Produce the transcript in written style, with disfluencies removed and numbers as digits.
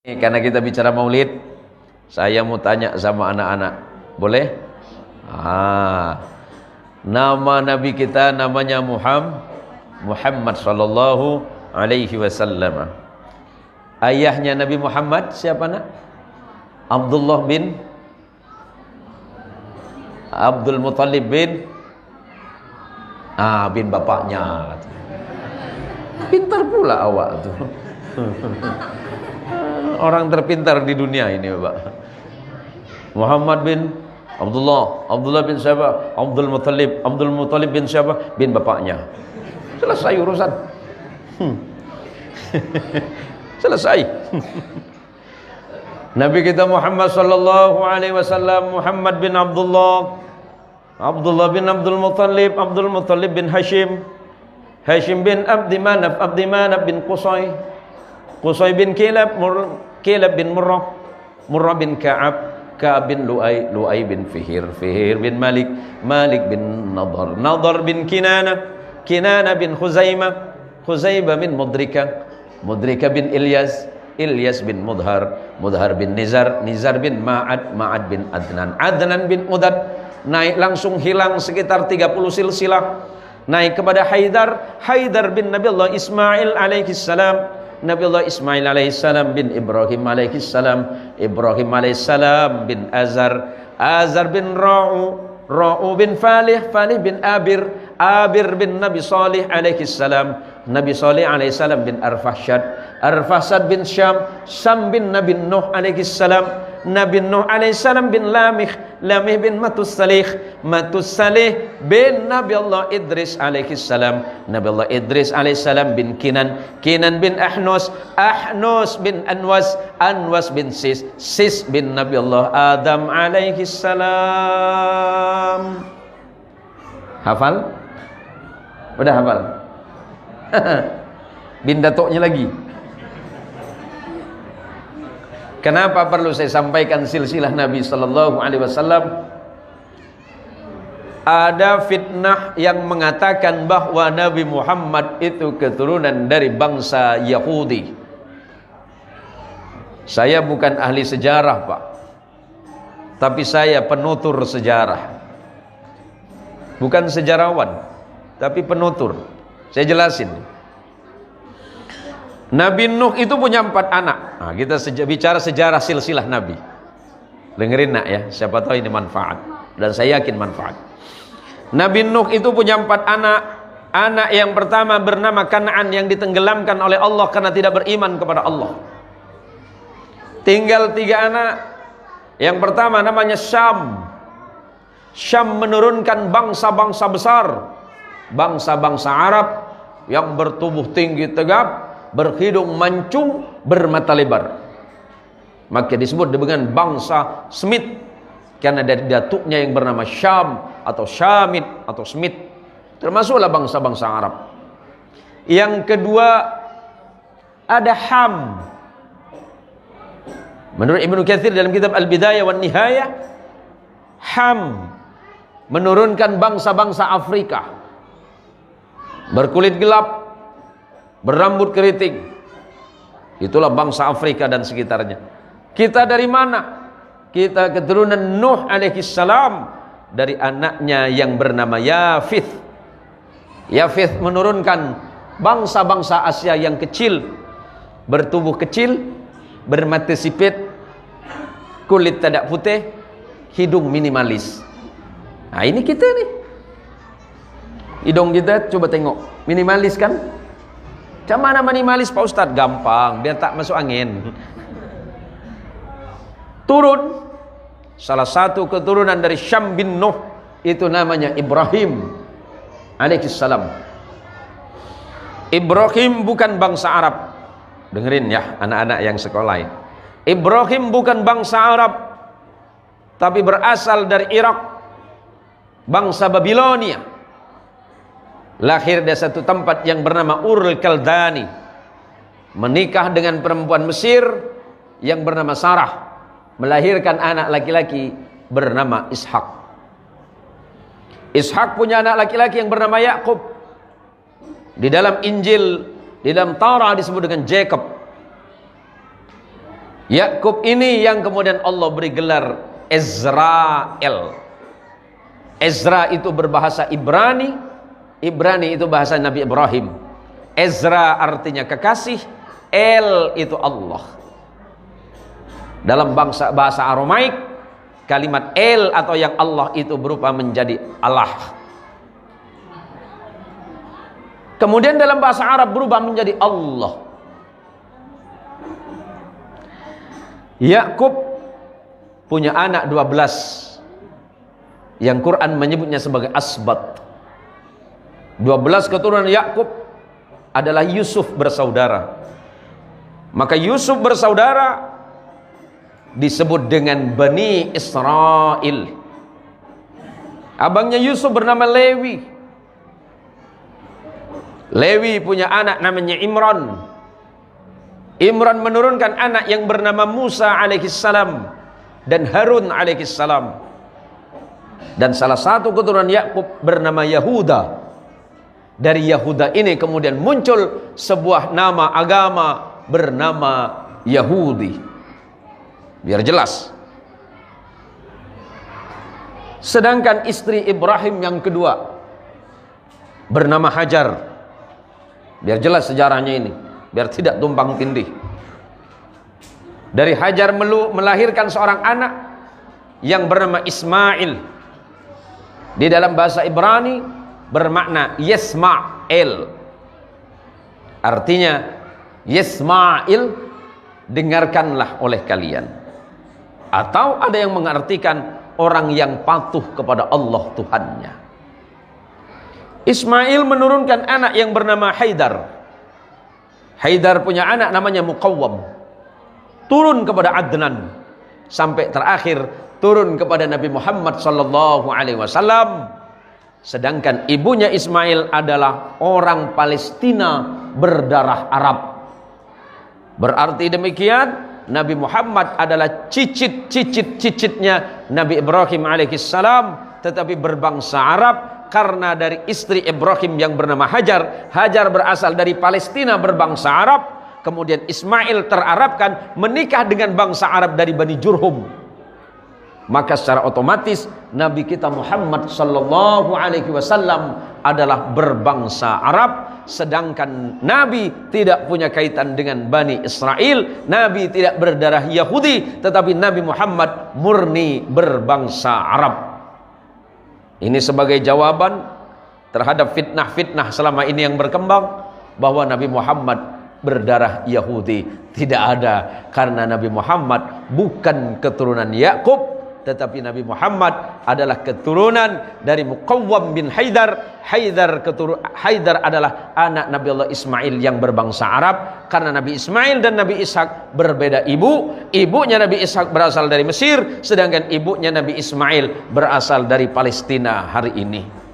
Karena kita bicara maulid, saya mau tanya sama anak-anak, boleh? Nama Nabi kita namanya Muhammad sallallahu alaihi wasallam. Ayahnya Nabi Muhammad siapa nak? Abdullah bin Abdul Muttalib bin bapaknya. Pintar pula awak tuh. Orang terpintar di dunia ini, Bapak. Muhammad bin Abdullah bin siapa? Abdul Muttalib bin siapa? Bin bapaknya. Selesai urusan. Selesai. Nabi kita Muhammad sallallahu alaihi wasallam, Muhammad bin Abdullah bin Abdul Muttalib bin Hashim bin Abdi Manaf bin Qusay bin Kilab bin Murrah bin Ka'ab bin Lu'ay bin Fihir bin Malik bin Nadar bin Kinana bin Khuzaimah bin Mudrika bin Ilyas bin Mudhar bin Nizar bin Ma'ad bin Adnan bin Udad. Naik langsung hilang sekitar 30 silsilah. Naik kepada Haidar bin Nabiullah Ismail alaihissalam, Nabiullah Ismail alaihissalam bin Ibrahim alaihissalam bin Azar bin Ra'u bin Falih bin Abir bin Nabi Salih alaihissalam bin Arfahshad bin Syam bin Nabi Nuh alaihissalam, Nabi Nuh alaihissalam bin Lamih bin Matussalih bin Nabi Allah Idris alaihissalam bin Kinan bin Ahnos bin Anwas bin Sis bin Nabi Allah Adam alaihissalam. Hafal? Udah hafal? Bin datuknya lagi. Kenapa perlu saya sampaikan silsilah Nabi sallallahu alaihi wasallam? Ada fitnah yang mengatakan bahwa Nabi Muhammad itu keturunan dari bangsa Yahudi. Saya bukan ahli sejarah, Pak. Tapi saya penutur sejarah. Bukan sejarawan, tapi penutur. Saya jelasin. Nabi Nuh itu punya 4 anak. Nah, kita bicara sejarah silsilah Nabi. Dengerin nak ya, siapa tahu ini manfaat. Dan saya yakin manfaat. Nabi Nuh itu punya 4 anak. Anak yang pertama bernama Kan'an yang ditenggelamkan oleh Allah karena tidak beriman kepada Allah. Tinggal 3 anak. Yang pertama namanya Syam. Syam menurunkan bangsa-bangsa besar. Bangsa-bangsa Arab yang bertubuh tinggi tegap, berhidung mancung, bermata lebar. Maka disebut dengan bangsa Semit karena dari datuknya yang bernama Syam atau Syamit atau Semit. Termasuklah bangsa-bangsa Arab. Yang kedua ada Ham. Menurut Ibnu Katsir dalam kitab Al-Bidayah wan Nihayah, Ham menurunkan bangsa-bangsa Afrika. Berkulit gelap, berambut keriting. Itulah bangsa Afrika dan sekitarnya. Kita dari mana? Kita keturunan Nuh alaihissalam, dari anaknya yang bernama Yafith. Yafith menurunkan bangsa-bangsa Asia yang kecil, bertubuh kecil, bermata sipit, kulit tidak putih, hidung minimalis. Nah ini kita nih. Hidung kita coba tengok, minimalis kan? Macam mana minimalis Pak Ustadz? Gampang, biar tak masuk angin. Turun salah satu keturunan dari Syam bin Nuh, itu namanya Ibrahim alaihissalam. Ibrahim bukan bangsa Arab. Dengerin ya anak-anak yang sekolah. Ibrahim bukan bangsa Arab, tapi berasal dari Irak, bangsa Babilonia. Lahir dari satu tempat yang bernama Urul Kaldani. Menikah dengan perempuan Mesir yang bernama Sarah. Melahirkan anak laki-laki bernama Ishak. Ishak punya anak laki-laki yang bernama Yakub. Di dalam Injil, di dalam Taurat disebut dengan Jacob. Yakub ini yang kemudian Allah beri gelar Ezrael. Ezra itu berbahasa Ibrani, Ibrani itu bahasa Nabi Ibrahim. Ezra artinya kekasih, El itu Allah. Dalam bahasa Aramaik, kalimat El atau yang Allah itu berupa menjadi Allah. Kemudian dalam bahasa Arab berubah menjadi Allah. Yakub punya anak 12 yang Quran menyebutnya sebagai asbat. 12 keturunan Yakub adalah Yusuf bersaudara. Maka Yusuf bersaudara disebut dengan Bani Israel. Abangnya Yusuf bernama Lewi. Lewi punya anak namanya Imran. Imran menurunkan anak yang bernama Musa alaihissalam dan Harun alaihissalam. Dan salah satu keturunan Yakub bernama Yahuda. Dari Yahuda ini kemudian muncul sebuah nama agama bernama Yahudi. Biar jelas. Sedangkan istri Ibrahim yang kedua bernama Hajar. Biar jelas sejarahnya ini, biar tidak tumpang tindih. Dari Hajar melahirkan seorang anak yang bernama Ismail. Di dalam bahasa Ibrani bermakna Yismael. Artinya Yismail, dengarkanlah oleh kalian. Atau ada yang mengartikan orang yang patuh kepada Allah Tuhannya. Ismail menurunkan anak yang bernama Haidar. Haidar punya anak namanya Muqawwam. Turun kepada Adnan sampai terakhir turun kepada Nabi Muhammad sallallahu alaihi wasallam. Sedangkan ibunya Ismail adalah orang Palestina berdarah Arab. Berarti demikian, Nabi Muhammad adalah cicitnya Nabi Ibrahim alaihissalam, tetapi berbangsa Arab. Karena dari istri Ibrahim yang bernama Hajar, Hajar berasal dari Palestina berbangsa Arab. Kemudian Ismail terarabkan, menikah dengan bangsa Arab dari Bani Jurhum. Maka secara otomatis Nabi kita Muhammad sallallahu alaihi wasallam adalah berbangsa Arab. Sedangkan Nabi tidak punya kaitan dengan Bani Israel. Nabi tidak berdarah Yahudi, tetapi Nabi Muhammad murni berbangsa Arab. Ini sebagai jawaban terhadap fitnah-fitnah selama ini yang berkembang, bahwa Nabi Muhammad berdarah Yahudi. Tidak ada, karena Nabi Muhammad bukan keturunan Yakub, tetapi Nabi Muhammad adalah keturunan dari Muqawwam bin Haidar. Haidar adalah anak Nabi Allah Ismail yang berbangsa Arab. Karena Nabi Ismail dan Nabi Ishak berbeda ibu. Ibunya Nabi Ishak berasal dari Mesir, sedangkan ibunya Nabi Ismail berasal dari Palestina hari ini.